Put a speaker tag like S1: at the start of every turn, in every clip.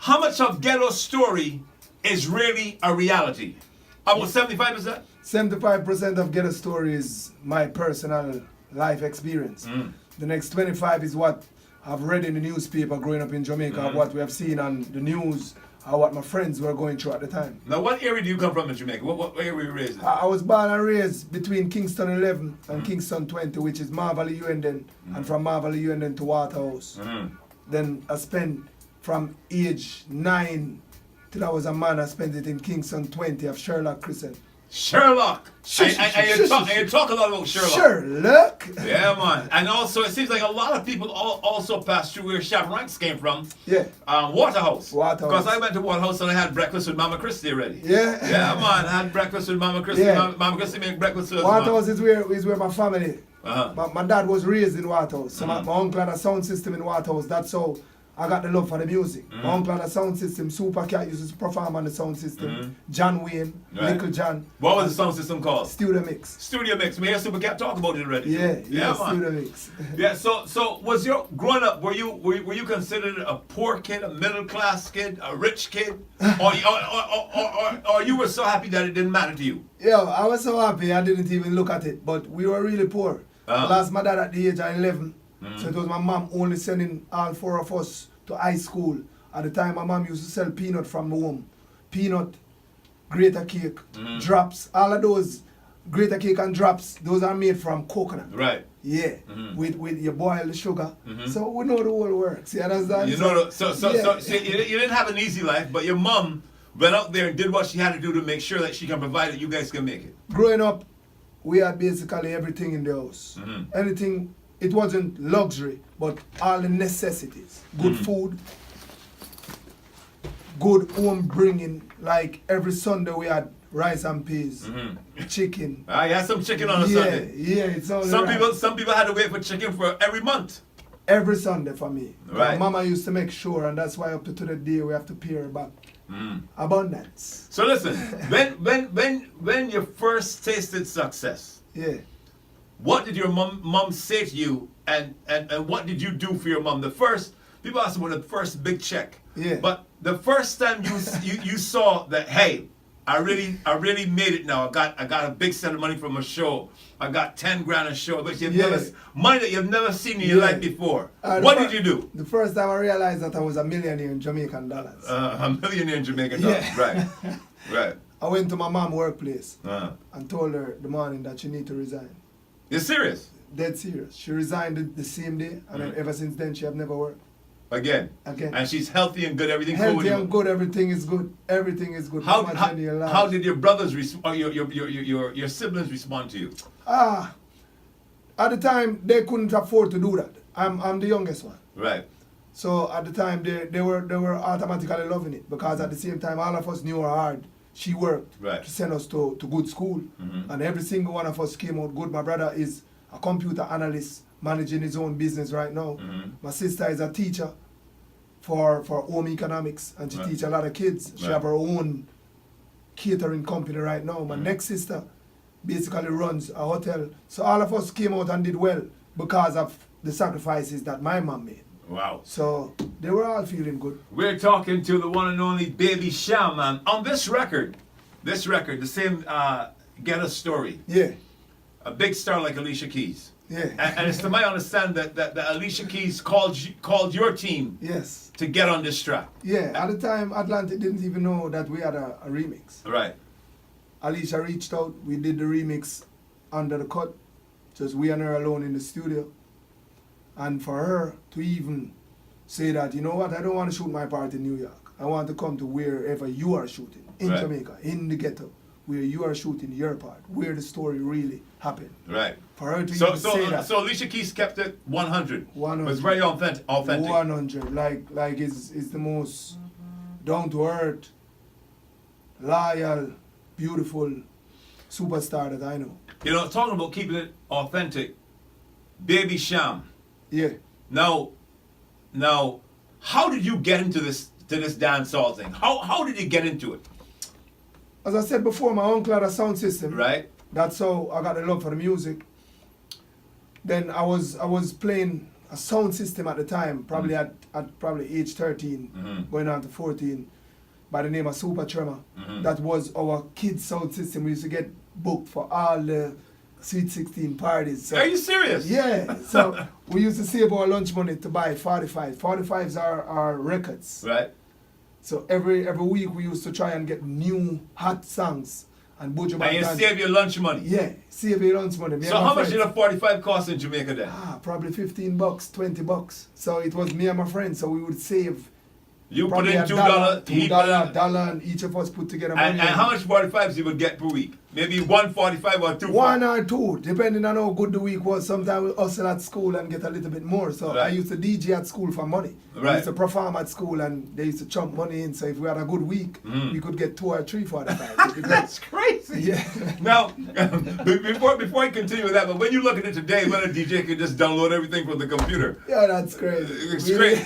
S1: how much of Ghetto Story is really a reality? About 75%?
S2: 75% of Ghetto Story is my personal life experience. The next 25 is what I've read in the newspaper growing up in Jamaica, what we have seen on the news, or what my friends were going through at the time.
S1: Now, what area do you come from in Jamaica? What area were you raised in?
S2: I was born and raised between Kingston 11 and Kingston 20, which is Marvally Uenden, and from Marvally Uenden to Waterhouse. Then I spent from age 9 till I was a man, I spent it in Kingston 20 of Sherlock Crescent.
S1: Sherlock! And you talk a lot about Sherlock.
S2: Sherlock!
S1: Yeah, man. And also, it seems like a lot of people also pass through where Cham came from.
S2: Yeah.
S1: Waterhouse.
S2: Waterhouse.
S1: Because I went to Waterhouse and I had breakfast with Mama Christie already.
S2: Yeah.
S1: Yeah, man. I had breakfast with Mama Christie.
S2: Yeah.
S1: Mama Christie made breakfast with us.
S2: Waterhouse is where my family.
S1: Uh-huh.
S2: My dad was raised in Waterhouse. So my uncle had a sound system in Waterhouse. That's how I got the love for the music. My uncle had a sound system. Super Cat used to perform on the sound system. John Wayne, Little John.
S1: What was the sound system called?
S2: Studio Mix.
S1: Studio Mix. We hear Super Cat talk about it already.
S2: Yeah,
S1: man.
S2: Studio Mix.
S1: Yeah. So was your growing up? Were you considered a poor kid, a middle class kid, a rich kid, or you were so happy that it didn't matter to you?
S2: Yeah, I was so happy I didn't even look at it. But we were really poor. I lost my dad at the age of 11. So it was my mom only sending all 4 of us to high school. At the time, my mom used to sell peanut from the home. Peanut, grater cake, drops. All of those grater cake and drops, those are made from coconut.
S1: Right.
S2: Yeah. With you boil the sugar. So we know the whole works. You understand?
S1: You know, so you didn't have an easy life, but your mom went out there and did what she had to do to make sure that she can provide that you guys can make it.
S2: Growing up, we had basically everything in the house. Anything. It wasn't luxury, but all the necessities. Good food, good home bringing. Like every Sunday we had rice and peas, chicken.
S1: I had some chicken on a Sunday.
S2: Yeah, it's all
S1: Some people had to wait for chicken for every month.
S2: Every Sunday for me.
S1: Right.
S2: Mama used to make sure, and that's why up to the day we have to pay her back. Abundance.
S1: So listen, when you first tasted success, what did your mom say to you, and what did you do for your mom? The first, people ask about the first big check.
S2: Yeah.
S1: But the first time you saw that, hey, I really made it now. I got a big set of money from a show. I got 10 grand a show, but money that you've never seen in your life before. What did you do?
S2: The first time I realized that I was a millionaire in Jamaican dollars.
S1: A millionaire in Jamaican dollars. Right. Right.
S2: I went to my mom's workplace and told her the morning that she need to resign.
S1: You're serious?
S2: Dead serious. She resigned the same day, and then ever since then she have never worked.
S1: Again.
S2: And
S1: she's healthy and good. Everything cool with
S2: healthy
S1: you.
S2: and good. Everything is good. Everything is good.
S1: How did your brothers or your siblings respond to you?
S2: At the time they couldn't afford to do that. I'm the youngest one.
S1: Right.
S2: So at the time they were automatically loving it, because at the same time all of us knew how hard she worked to send us to good school, and every single one of us came out good. My brother is a computer analyst managing his own business right now. My sister is a teacher for home economics, and she teaches a lot of kids. She have her own catering company right now. My next sister basically runs a hotel. So all of us came out and did well because of the sacrifices that my mom made.
S1: Wow.
S2: So they were all feeling good.
S1: We're talking to the one and only Baby Cham, man. On this record, the same Ghetto Story.
S2: Yeah.
S1: A big star like Alicia Keys.
S2: Yeah.
S1: And it's to my understanding that Alicia Keys called your team to get on this track.
S2: Yeah, at the time Atlantic didn't even know that we had a remix.
S1: Right.
S2: Alicia reached out, we did the remix under the cut, just we and her alone in the studio. And for her to even say that, you know what, I don't want to shoot my part in New York. I want to come to wherever you are shooting, in Jamaica, in the ghetto, where you are shooting your part, where the story really happened.
S1: Right.
S2: For her to even say that.
S1: So Alicia Keys kept it 100.
S2: 100.
S1: It was very authentic.
S2: 100. Like is the most down-to-earth, loyal, beautiful superstar that I know.
S1: You know, talking about keeping it authentic, Baby Cham.
S2: Yeah.
S1: Now, how did you get into this dancehall thing? How did you get into it?
S2: As I said before, my uncle had a sound system.
S1: Right.
S2: That's how I got the love for the music. Then I was playing a sound system at the time, probably at probably age 13, going on to 14, by the name of Super Tremor. That was our kids' sound system. We used to get booked for all the Sweet 16 parties. So,
S1: are you serious?
S2: Yeah. So we used to save our lunch money to buy 45. 45s are records.
S1: Right.
S2: So every week we used to try and get new hot songs. And Buju
S1: And you save your lunch money.
S2: Yeah, save your lunch money.
S1: So how much did a 45 cost in Jamaica then?
S2: Probably $15, $20. So it was me and my friends. So we would save.
S1: You put
S2: probably
S1: in $2,
S2: $2, and each of us put together money.
S1: And how much 45s you would get per week? Maybe 145 or 2.
S2: One or two, depending on how good the week was. Sometimes we hustle at school and get a little bit more. So I used to DJ at school for money. I used to perform at school and they used to chump money in. So if we had a good week, we could get 2 or 3 45s.
S1: That's crazy.
S2: Yeah.
S1: Now, before I continue with that, but when you look at it today, when a DJ can just download everything from the computer.
S2: Yeah, that's crazy.
S1: It's crazy.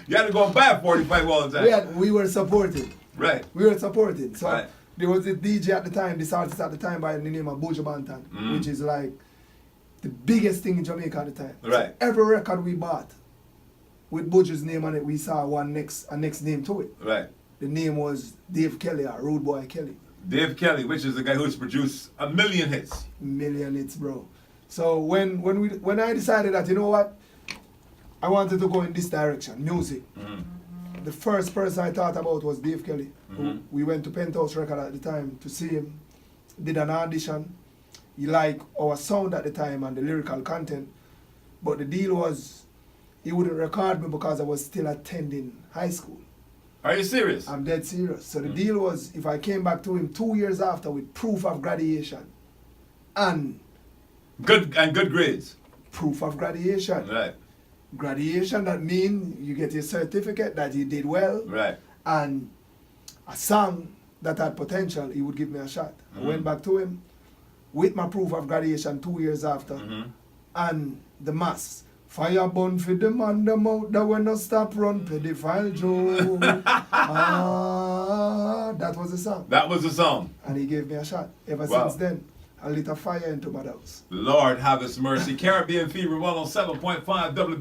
S1: You had to go and buy a 45 all the time.
S2: We were supported.
S1: Right.
S2: We were supported. So
S1: right.
S2: There was a DJ at the time, this artist at the time by the name of Buju Banton, which is like the biggest thing in Jamaica at the time.
S1: Right.
S2: So every record we bought with Buju's name on it, we saw a next name to it.
S1: Right.
S2: The name was Dave Kelly or Rude Boy Kelly.
S1: Dave Kelly, which is the guy who's produced 1 million hits.
S2: Million hits, bro. So when I decided that, you know what, I wanted to go in this direction, music. The first person I thought about was Dave Kelly. We went to Penthouse Record at the time to see him. Did an audition. He liked our sound at the time and the lyrical content. But the deal was he wouldn't record me because I was still attending high school.
S1: Are you serious?
S2: I'm dead serious. So the deal was if I came back to him 2 years after with proof of graduation and
S1: good grades.
S2: Proof of graduation.
S1: Right.
S2: Graduation, that means you get your certificate that you did well.
S1: Right.
S2: And a song that had potential, he would give me a shot. I went back to him with my proof of graduation 2 years after. And the mass. Fire burn for the man, the mouth that will not stop run, pedophile Joe. That was the song.
S1: That was the song.
S2: And he gave me a shot. Ever since then, I lit a fire into my house.
S1: Lord have his mercy. Caribbean Fever 107.5 WBL.